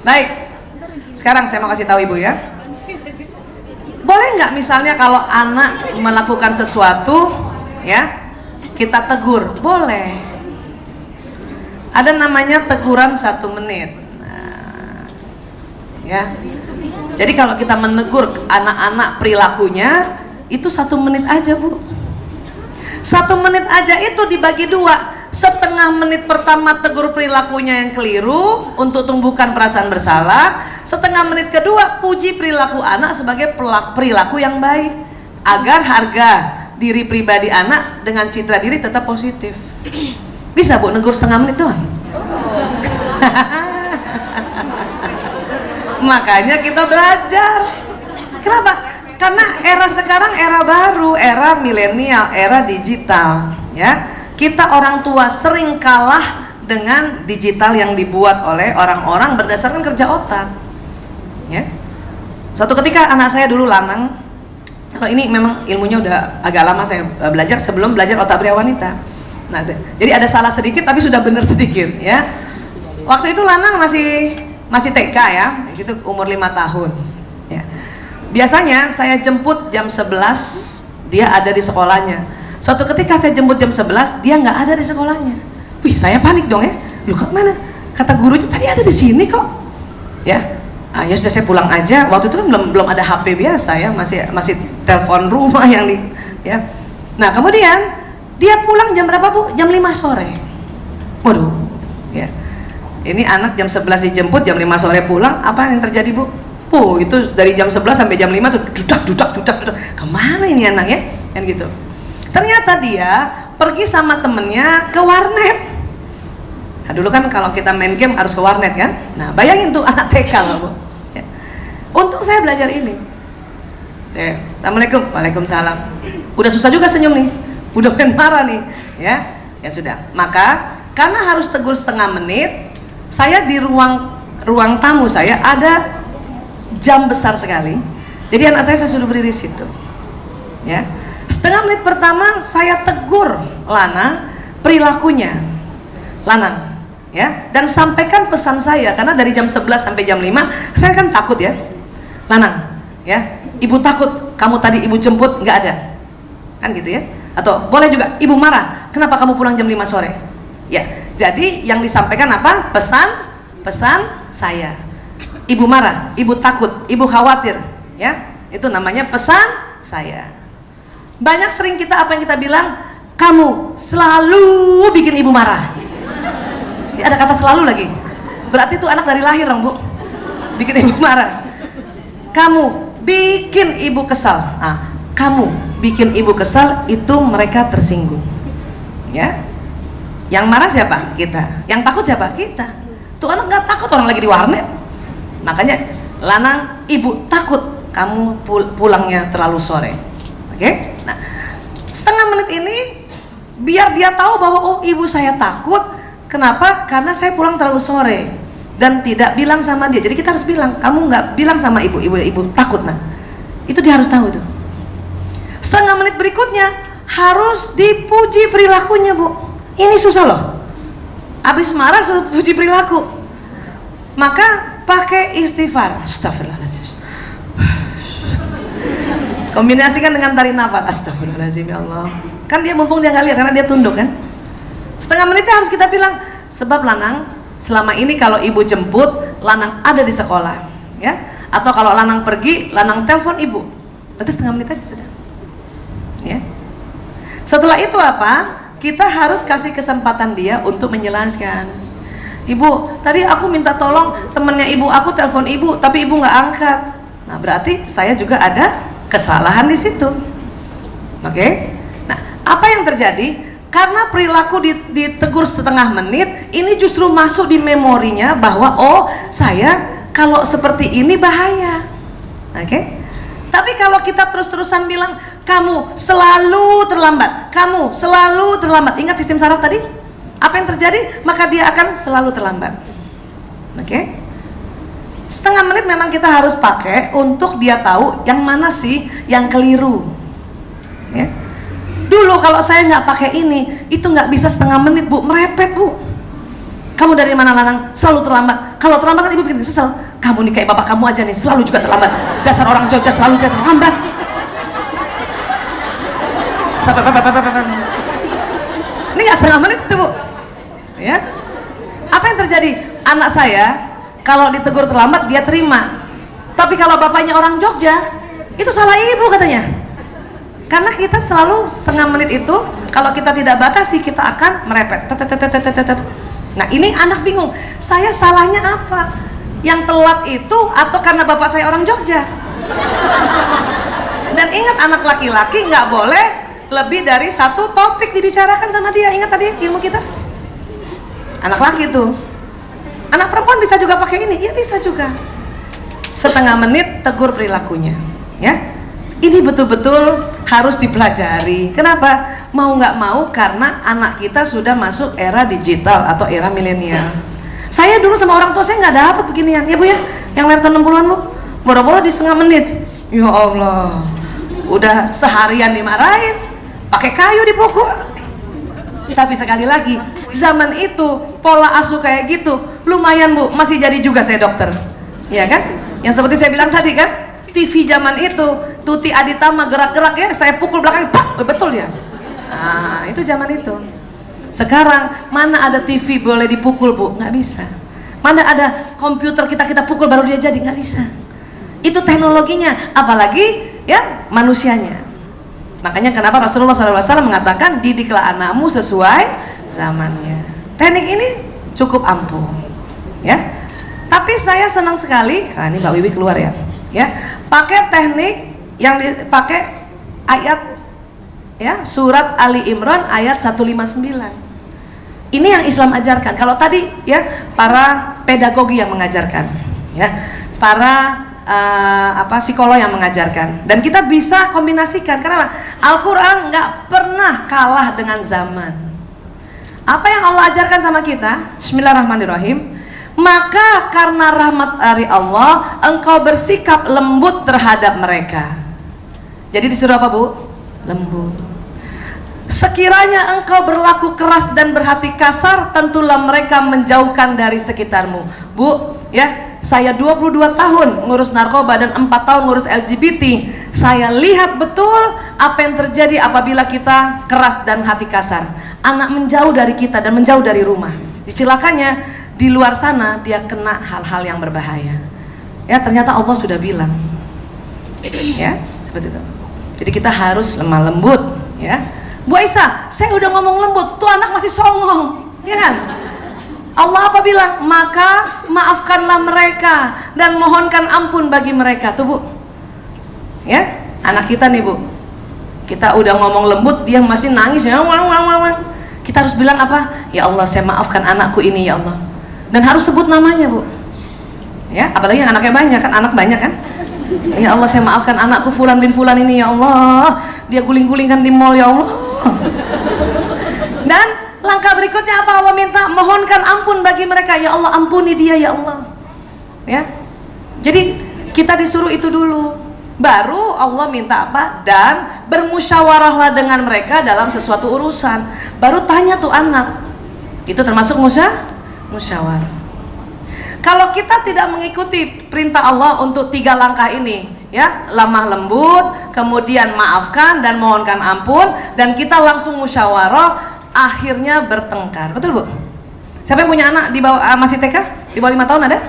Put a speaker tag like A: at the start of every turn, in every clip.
A: Baik, sekarang saya mau kasih tahu ibu ya. Boleh nggak misalnya kalau anak melakukan sesuatu, ya, kita tegur? Boleh. Ada namanya teguran 1 menit. Nah, ya. Jadi kalau kita menegur anak-anak perilakunya, itu 1 menit aja, Bu. 1 menit aja itu dibagi 2. Setengah menit pertama tegur perilakunya yang keliru untuk tumbuhkan perasaan bersalah. Setengah menit kedua puji perilaku anak sebagai perilaku yang baik, agar harga diri pribadi anak dengan citra diri tetap positif. Bisa Bu negur setengah menit doang? Makanya kita belajar. Kenapa? Karena era sekarang era baru, era milenial, era digital, ya. Kita orang tua sering kalah dengan digital yang dibuat oleh orang-orang berdasarkan kerja otak, ya. Suatu ketika anak saya dulu lanang, kalau ini memang ilmunya udah agak lama saya belajar sebelum belajar otak pria wanita. Nah, jadi ada salah sedikit tapi sudah benar sedikit, ya. Waktu itu lanang masih TK, ya, gitu, umur 5 tahun, ya. Biasanya saya jemput jam 11, dia ada di sekolahnya. Suatu ketika saya jemput jam 11, dia nggak ada di sekolahnya. Wih, saya panik dong, ya. Loh, kemana? Kata guru itu tadi ada di sini kok, ya. Ya sudah, saya pulang aja. Waktu itu kan belum ada HP biasa, ya, masih telepon rumah yang ya. Nah, kemudian dia pulang jam berapa, Bu? Jam 5 sore. Waduh, ya. Ini anak jam 11 dijemput, jam 5 sore pulang. Apa yang terjadi, Bu? Itu dari jam 11 sampai jam 5 tuh dudak. Kemana ini anak, ya? Kan gitu. Ternyata dia pergi sama temennya ke warnet. Nah, dulu kan kalau kita main game harus ke warnet, kan? Nah, bayangin tuh anak TK loh, Bu. Ya. Untuk saya belajar ini. Assalamualaikum, waalaikumsalam. Udah susah juga senyum nih, udah pengen marah nih, ya. Ya sudah. Maka karena harus tegur setengah menit, saya di ruang tamu saya ada jam besar sekali. Jadi anak saya sudah berdiri di situ, ya. Setengah menit pertama saya tegur Lana perilakunya, Lanang, ya, dan sampaikan pesan saya, karena dari jam 11 sampai jam 5 saya kan takut, ya. Lanang, ya, ibu takut kamu tadi ibu jemput nggak ada, kan gitu, ya. Atau boleh juga ibu marah kenapa kamu pulang jam 5 sore, ya. Jadi yang disampaikan apa? Pesan saya. Ibu marah, ibu takut, ibu khawatir, ya. Itu namanya pesan saya. Banyak sering kita apa yang kita bilang, kamu selalu bikin ibu marah. Ada kata selalu lagi. Berarti itu anak dari lahir dong, Bu. Bikin ibu marah. Kamu bikin ibu kesal. Nah, kamu bikin ibu kesal, itu mereka tersinggung, ya. Yang marah siapa? Kita. Yang takut siapa? Kita. Tuh anak nggak takut, orang lagi di warnet. Makanya lanang, ibu takut kamu pulangnya terlalu sore. Oke? Nah, setengah menit ini biar dia tahu bahwa oh, ibu saya takut. Kenapa? Karena saya pulang terlalu sore dan tidak bilang sama dia. Jadi kita harus bilang, kamu nggak bilang sama ibu takut. Nah, itu dia harus tahu itu. Setengah menit berikutnya harus dipuji perilakunya, Bu. Ini susah loh. Habis marah suruh puji perilaku. Maka pakai istighfar. Astagfirullahaladzim. Kombinasikan dengan tarik nafas. Astagfirullahaladzim, ya Allah. Kan dia mumpung dia nggak lihat karena dia tunduk, kan. Setengah menitnya harus kita bilang, sebab Lanang selama ini kalau ibu jemput, Lanang ada di sekolah, ya. Atau kalau Lanang pergi, Lanang telepon ibu. Nanti setengah menit aja sudah, ya. Setelah itu apa? Kita harus kasih kesempatan dia untuk menjelaskan. Ibu, tadi aku minta tolong temennya ibu aku telepon ibu, tapi ibu nggak angkat. Nah, berarti saya juga ada kesalahan di situ. Oke? Nah, apa yang terjadi? Karena perilaku ditegur setengah menit, ini justru masuk di memorinya bahwa oh, saya kalau seperti ini bahaya. Oke? Tapi kalau kita terus-terusan bilang kamu selalu terlambat, kamu selalu terlambat. Ingat sistem saraf tadi? Apa yang terjadi? Maka dia akan selalu terlambat. Oke? Setengah menit memang kita harus pakai untuk dia tahu yang mana sih yang keliru, ya. Dulu kalau saya nggak pakai ini, itu nggak bisa setengah menit, Bu, merepet, Bu. Kamu dari mana Lanang? Selalu terlambat. Kalau terlambat kan ibu bikin kesel. Kamu nih kayak bapak kamu aja nih, selalu juga terlambat. Dasar orang Jogja selalu juga terlambat. Ini nggak setengah menit itu bu, ya. Apa yang terjadi? Anak saya kalau ditegur terlambat dia terima, tapi kalau bapaknya orang Jogja itu salah ibu katanya. Karena kita selalu setengah menit itu kalau kita tidak batasi kita akan merepet. Nah ini anak bingung, saya salahnya apa? Yang telat itu atau karena bapak saya orang Jogja? Dan ingat anak laki-laki nggak boleh lebih dari satu topik dibicarakan sama dia. Ingat tadi ilmu kita? Anak laki tuh. Anak perempuan bisa juga pakai ini, ya bisa juga. Setengah menit tegur perilakunya, ya. Ini betul-betul harus dipelajari. Kenapa? Mau nggak mau karena anak kita sudah masuk era digital atau era milenial. Saya dulu sama orang tua saya nggak dapat beginian, ya bu ya. Yang lahir tahun 60-an bu, boro-boro di setengah menit. Ya Allah, udah seharian dimarahin, pakai kayu dipukul. Tapi sekali lagi, zaman itu pola asuh kayak gitu lumayan bu, masih jadi juga saya dokter, ya kan? Yang seperti saya bilang tadi kan, TV zaman itu Tuti Aditama gerak-gerak ya, saya pukul belakang, pak, betul ya. Nah, itu zaman itu. Sekarang mana ada TV boleh dipukul bu? Nggak bisa. Mana ada komputer kita pukul baru dia jadi? Nggak bisa. Itu teknologinya, apalagi ya manusianya. Makanya kenapa Rasulullah SAW mengatakan didiklah anakmu sesuai zamannya. Teknik ini cukup ampuh, ya. Tapi saya senang sekali. Nah, ini Mbak Wiwi keluar ya. Pakai teknik yang dipakai ayat ya surat Ali Imran ayat 159. Ini yang Islam ajarkan. Kalau tadi ya para pedagogi yang mengajarkan, ya para psikolog yang mengajarkan, dan kita bisa kombinasikan. Karena Al-Quran nggak pernah kalah dengan zaman. Apa yang Allah ajarkan sama kita? Bismillahirrahmanirrahim. Maka karena rahmat dari Allah engkau bersikap lembut terhadap mereka. Jadi disuruh apa bu? Lembut. Sekiranya engkau berlaku keras dan berhati kasar, tentulah mereka menjauhkan dari sekitarmu. Bu, ya, saya 22 tahun ngurus narkoba dan 4 tahun ngurus LGBT. Saya lihat betul apa yang terjadi apabila kita keras dan hati kasar. Anak menjauh dari kita dan menjauh dari rumah. Cilakanya di luar sana dia kena hal-hal yang berbahaya. Ya, ternyata Allah sudah bilang. Ya, seperti itu. Jadi kita harus lemah lembut, ya. Bu Aisyah, saya udah ngomong lembut, tuh anak masih songong, ya kan? Allah apa bilang? Maka maafkanlah mereka dan mohonkan ampun bagi mereka. Tuh bu, ya, anak kita nih bu, kita udah ngomong lembut, dia masih nangis, ya, kita harus bilang apa? Ya Allah, saya maafkan anakku ini ya Allah, dan harus sebut namanya bu, ya, apalagi anaknya banyak kan, anak banyak kan? Ya Allah, saya maafkan anakku Fulan bin Fulan ini ya Allah, dia guling-gulingkan di mall ya Allah. Dan langkah berikutnya apa Allah minta? Mohonkan ampun bagi mereka. Ya Allah, ampuni dia ya Allah. Ya. Jadi kita disuruh itu dulu. Baru Allah minta apa? Dan bermusyawarahlah dengan mereka dalam sesuatu urusan. Baru tanya tuh anak. Itu termasuk musyawarah. Kalau kita tidak mengikuti perintah Allah untuk 3 langkah ini, ya, lemah lembut, kemudian maafkan dan mohonkan ampun, dan kita langsung musyawarah, akhirnya bertengkar. Betul bu? Siapa yang punya anak di bawah masih TK? Di bawah 5 tahun ada?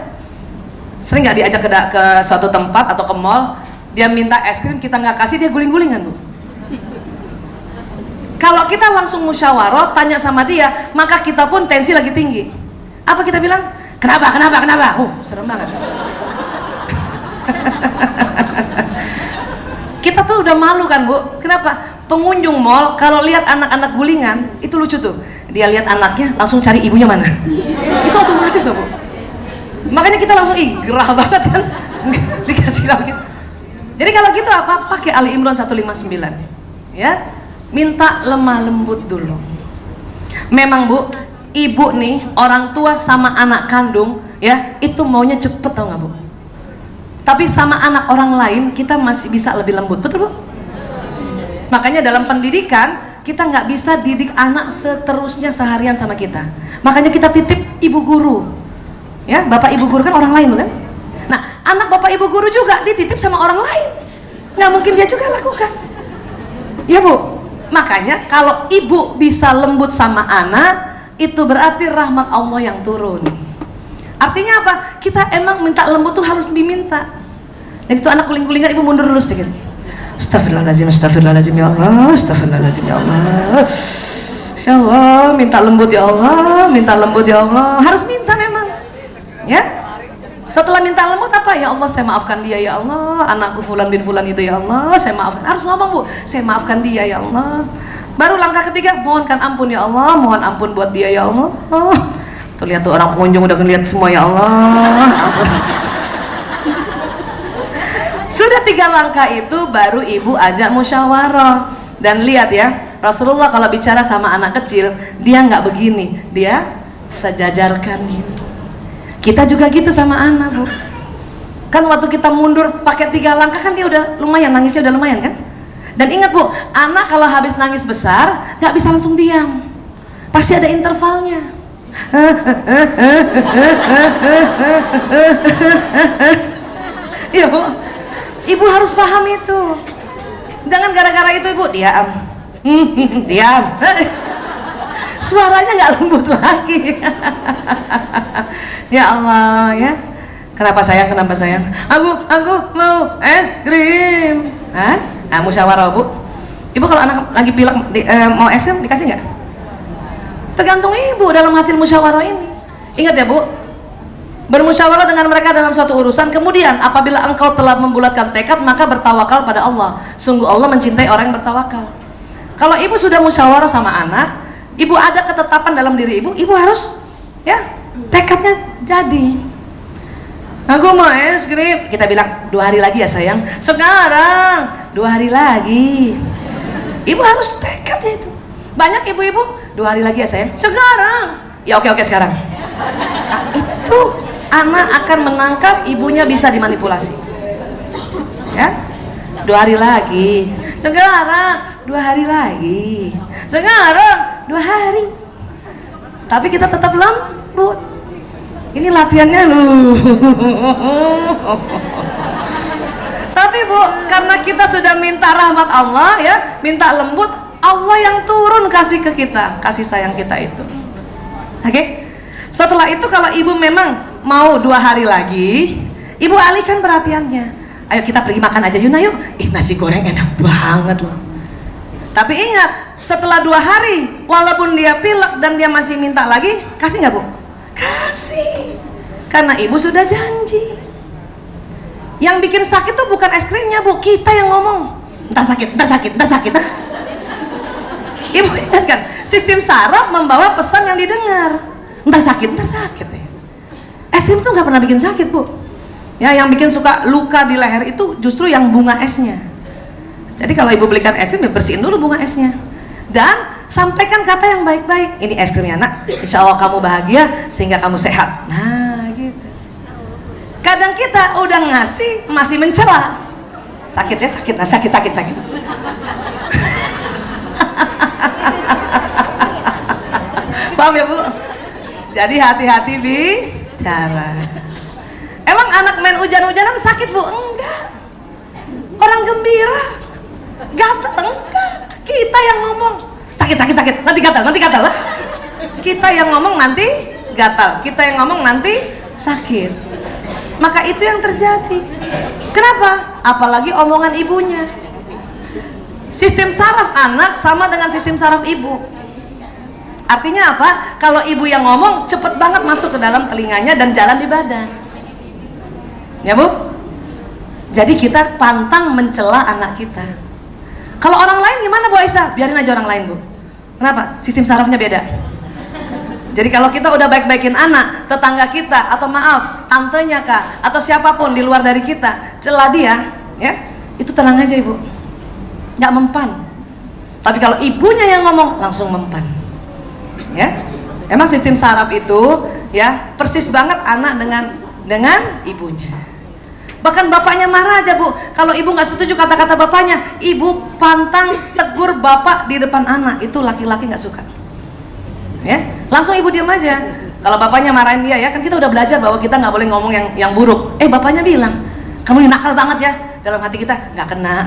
A: Sering nggak diajak ke suatu tempat atau ke mall, dia minta es krim, kita nggak kasih, dia guling-gulingan bu. Kalau kita langsung musyawarah, tanya sama dia, maka kita pun tensi lagi tinggi. Apa kita bilang? Kenapa? Serem banget. Kita tuh udah malu kan bu. Kenapa? Pengunjung mall kalau lihat anak-anak gulingan itu lucu tuh. Dia lihat anaknya langsung cari ibunya mana. Itu otomatis loh bu. Makanya kita langsung gerah banget kan. Dikasih lagi. Jadi kalau gitu apa? Pakai Ali Imran 159. Ya, minta lemah lembut dulu. Memang bu, ibu nih, orang tua sama anak kandung ya, itu maunya cepet, tau gak bu? Tapi sama anak orang lain kita masih bisa lebih lembut, betul bu? Makanya dalam pendidikan kita nggak bisa didik anak seterusnya seharian sama kita. Makanya kita titip ibu guru. Ya, bapak ibu guru kan orang lain kan? Nah, anak bapak ibu guru juga dititip sama orang lain. Nggak mungkin dia juga lakukan. Ya Bu, makanya kalau ibu bisa lembut sama anak, itu berarti rahmat Allah yang turun. Artinya apa? Kita emang minta lembut tuh harus diminta. Dan itu anak kuling-kulingan, ibu mundur dulu sedikit. Astagfirullahaladzim, astagfirullahaladzim ya Allah, astagfirullahaladzim ya Allah. Ya Allah, minta lembut ya Allah, minta lembut ya Allah. Harus minta memang. Ya. Setelah minta lembut apa? Ya Allah, saya maafkan dia ya Allah. Anakku fulan bin fulan itu ya Allah, saya maafkan. Harus ngomong Bu, saya maafkan dia ya Allah. Baru langkah ketiga, mohonkan ampun ya Allah, mohon ampun buat dia ya Allah. Oh, tuh lihat tuh orang pengunjung udah ngeliat semua ya Allah. Ampun. Sudah 3 langkah itu baru ibu ajak musyawarah. Dan lihat ya, Rasulullah kalau bicara sama anak kecil, dia nggak begini, dia sejajarkan gitu. Kita juga gitu sama anak Bu. Kan waktu kita mundur pakai 3 langkah kan dia udah lumayan, nangisnya udah lumayan kan. Dan ingat Bu, anak kalau habis nangis besar nggak bisa langsung diam, pasti ada intervalnya. Iya Bu, ibu harus paham itu. Jangan gara-gara itu ibu diam, diam, suaranya nggak lembut lagi. Ya Allah ya. Kenapa sayang? Kenapa sayang? Aku mau es krim. Hah? Nah, musyawarah Bu. Ibu kalau anak lagi pilek mau es krim dikasih nggak? Tergantung ibu dalam hasil musyawarah ini. Ingat ya Bu, bermusyawarah dengan mereka dalam suatu urusan. Kemudian apabila engkau telah membulatkan tekad, maka bertawakal pada Allah. Sungguh Allah mencintai orang yang bertawakal. Kalau ibu sudah musyawarah sama anak, ibu ada ketetapan dalam diri ibu, ibu harus ya tekadnya jadi. Aku mau es krim, kita bilang 2 hari lagi ya sayang. Sekarang 2 hari lagi. Ibu harus tekadnya itu. Banyak ibu-ibu 2 hari lagi ya sayang. Sekarang. Ya oke sekarang. Nah, itu anak akan menangkap ibunya bisa dimanipulasi. Ya, 2 hari lagi. Sekarang 2 hari lagi. Sekarang 2 hari. Tapi kita tetap lembut. Ini latihannya loh. Tapi Bu, karena kita sudah minta rahmat Allah ya, minta lembut, Allah yang turun kasih ke kita, kasih sayang kita itu. Oke? Setelah itu kalau ibu memang mau 2 hari lagi, ibu alihkan perhatiannya. Ayo kita pergi makan aja Yuna yuk. Nasi goreng enak banget loh. Tapi ingat, setelah 2 hari, walaupun dia pilek dan dia masih minta lagi, kasih nggak Bu? Kasih. Karena ibu sudah janji. Yang bikin sakit tuh bukan es krimnya Bu, kita yang ngomong. Entah sakit, entah sakit, entah sakit. Ibu ingat kan, sistem saraf membawa pesan yang didengar. Entah sakit, entah sakit ya. Es krim tuh nggak pernah bikin sakit Bu. Ya, yang bikin suka luka di leher itu justru yang bunga esnya. Jadi kalau ibu belikan es krim, ya bersihin dulu bunga esnya. Dan sampaikan kata yang baik-baik. Ini es krimnya nak, insya Allah kamu bahagia sehingga kamu sehat. Nah gitu. Kadang kita udah ngasih masih mencela. Sakit ya sakit, nah sakit. Paham ya Bu? Jadi hati-hati bicara. Emang anak main hujan-hujanan sakit Bu? Enggak. Orang gembira, gatal enggak. Kita yang ngomong sakit, nanti gatal. Kita yang ngomong nanti gatal, kita yang ngomong nanti sakit. Maka itu yang terjadi. Kenapa? Apalagi omongan ibunya. Sistem saraf anak sama dengan sistem saraf ibu. Artinya apa? Kalau ibu yang ngomong cepet banget masuk ke dalam telinganya dan jalan di badan. Ya Bu? Jadi kita pantang mencela anak kita. Kalau orang lain gimana Bu Aisyah? Biarin aja orang lain Bu. Kenapa? Sistem sarafnya beda. Jadi kalau kita udah baik-baikin anak, tetangga kita, atau maaf, tantenya Kak, atau siapapun di luar dari kita, celah dia, ya, itu tenang aja Ibu. Nggak mempan. Tapi kalau ibunya yang ngomong, langsung mempan. Ya, emang sistem saraf itu, ya, persis banget anak dengan ibunya. Bahkan bapaknya marah aja Bu, kalau ibu nggak setuju kata-kata bapaknya, ibu pantang tegur bapak di depan anak. Itu laki-laki nggak suka ya, langsung ibu diam aja. Kalau bapaknya marahin dia ya, kan kita udah belajar bahwa kita nggak boleh ngomong yang buruk. Bapaknya bilang, kamu ini nakal banget ya. Dalam hati kita, nggak kena.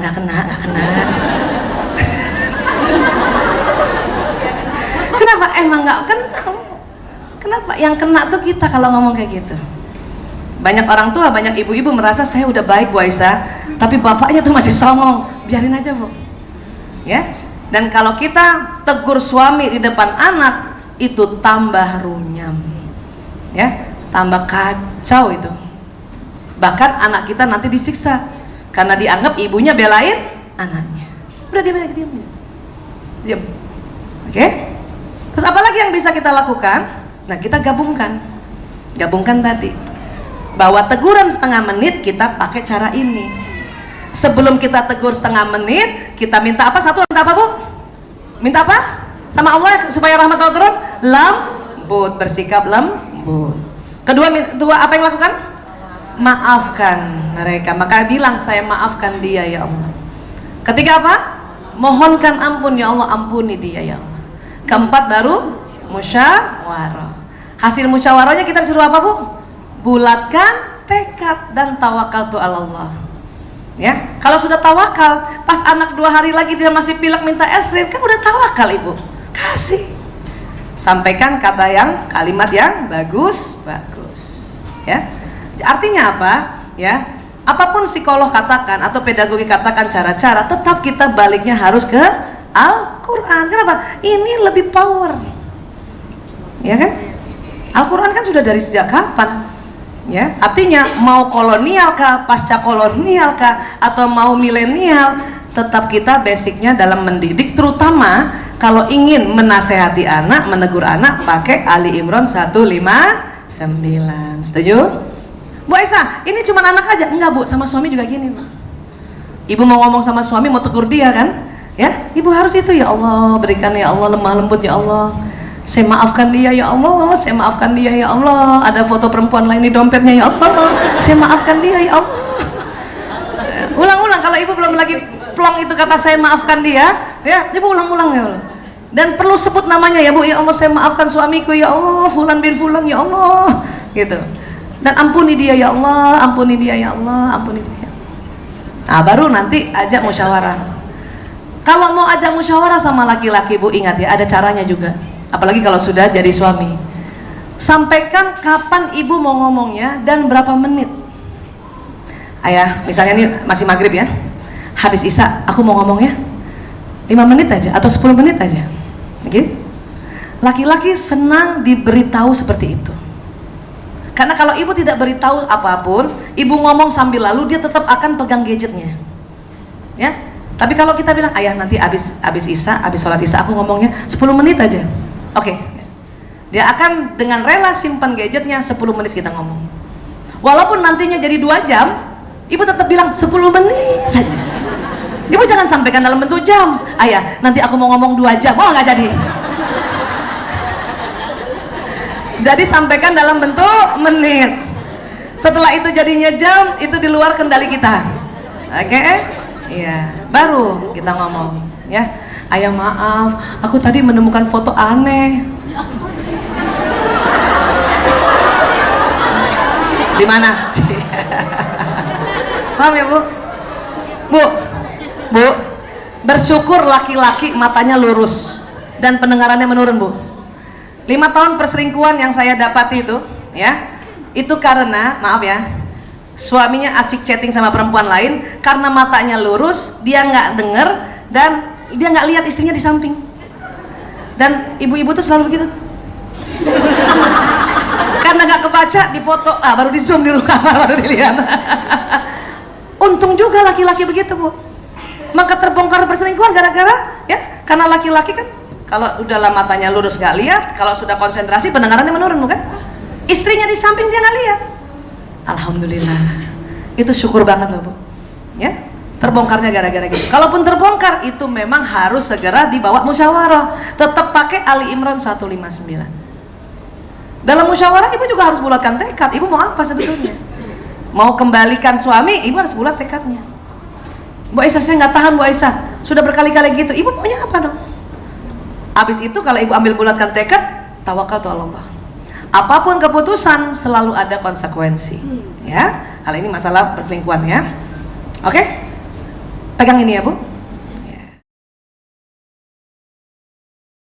A: Kenapa? Emang nggak kena. Kenapa? Yang kena tuh kita kalau ngomong kayak gitu. Banyak orang tua, banyak ibu-ibu merasa saya udah baik Bu Aisyah, tapi bapaknya tuh masih songong. Biarin aja Bu ya. Dan kalau kita tegur suami di depan anak, itu tambah runyam ya, tambah kacau itu. Bahkan anak kita nanti disiksa karena dianggap ibunya belain anaknya. Udah diam. Oke? Terus apa lagi yang bisa kita lakukan? Nah, kita gabungkan tadi bahwa teguran setengah menit kita pakai cara ini. Sebelum kita tegur setengah menit, kita minta apa? Satu, minta apa Bu? Minta apa? Sama Allah supaya rahmat Allah turun? Lembut, bersikap lembut. Kedua apa yang lakukan? Maafkan mereka. Maka bilang, saya maafkan dia ya Allah. Ketiga apa? Mohonkan ampun ya Allah, ampuni dia ya Allah. Keempat baru musyawarah. Hasil musyawarahnya kita disuruh apa Bu? Bulatkan tekad dan tawakal tu Allah ya. Kalau sudah tawakal, pas anak 2 hari lagi dia masih pilek minta es krim, kan udah tawakal ibu, kasih. Sampaikan kalimat yang bagus ya. Artinya apa ya, apapun psikolog katakan atau pedagogi katakan cara-cara, tetap kita baliknya harus ke Al-Quran. Kenapa? Ini lebih power ya kan. Al-Quran kan sudah dari sejak kapan ya, artinya mau kolonial kah, pasca kolonial kah, atau mau milenial, tetap kita basicnya dalam mendidik, terutama kalau ingin menasehati anak, menegur anak, pakai Ali Imran 159. Setuju? Bu Aisyah, ini cuma anak aja? Enggak Bu, sama suami juga gini Bu. Ibu mau ngomong sama suami, mau tegur dia kan ya, ibu harus itu, ya Allah berikan ya Allah lemah lembut ya Allah, saya maafkan dia ya Allah, saya maafkan dia ya Allah, ada foto perempuan lain di dompetnya ya Allah, saya maafkan dia ya Allah. Ulang-ulang, kalau ibu belum lagi plong itu kata saya maafkan dia ya, ibu ulang-ulang ya Allah. Dan perlu sebut namanya ya Bu, ya Allah saya maafkan suamiku ya Allah, fulan bin fulan ya Allah gitu. Dan ampuni dia ya Allah, ampuni dia ya Allah, ampuni dia. Nah baru nanti ajak musyawarah. Kalau mau ajak musyawarah sama laki-laki Bu, ingat ya, ada caranya juga. Apalagi kalau sudah jadi suami, sampaikan kapan ibu mau ngomongnya dan berapa menit. Ayah, misalnya ini masih maghrib ya, habis isya aku mau ngomongnya 5 menit aja atau 10 menit aja. Oke? Laki-laki senang diberitahu seperti itu, karena kalau ibu tidak beritahu apapun, ibu ngomong sambil lalu, dia tetap akan pegang gadgetnya ya. Tapi kalau kita bilang, ayah nanti habis isya, habis sholat isya aku ngomongnya 10 menit aja. Oke, dia akan dengan rela simpan gadgetnya, 10 menit kita ngomong. Walaupun nantinya jadi 2 jam, ibu tetap bilang 10 menit aja. Ibu jangan sampaikan dalam bentuk jam. Ayah, nanti aku mau ngomong 2 jam. Oh, nggak jadi. Jadi sampaikan dalam bentuk menit. Setelah itu jadinya jam, itu di luar kendali kita. Oke? Iya, baru kita ngomong ya. Ayah maaf, aku tadi menemukan foto aneh. Di mana? Paham ya Bu? Bu, bersyukur laki-laki matanya lurus dan pendengarannya menurun Bu. 5 tahun perselingkuhan yang saya dapati itu ya, itu karena, maaf ya, suaminya asik chatting sama perempuan lain, karena matanya lurus, dia nggak denger dan dia nggak lihat istrinya di samping. Dan ibu-ibu tuh selalu begitu. Karena nggak kebaca di foto, baru di zoom di rumah, baru dilihat. Untung juga laki-laki begitu Bu. Maka terbongkar perselingkuhan gara-gara ya, karena laki-laki kan kalau udah matanya lurus nggak lihat, kalau sudah konsentrasi pendengarannya menurun bukan? Istrinya di samping dia nggak lihat. Alhamdulillah, itu syukur banget loh Bu ya, terbongkarnya gara-gara gitu. Kalaupun terbongkar, itu memang harus segera dibawa musyawarah. Tetap pakai Ali Imran 159. Dalam musyawarah ibu juga harus bulatkan tekad, ibu mau apa sebetulnya mau kembalikan suami, ibu harus bulat tekadnya. Bu Aisyah, saya nggak tahan Bu Aisyah, sudah berkali-kali gitu. Ibu maunya apa dong? Habis itu kalau ibu ambil bulatkan tekad, tawakal tuh Allah. Apapun keputusan selalu ada konsekuensi. Ya, hal ini masalah perselingkuhan ya. Oke, pegang ini ya Bu.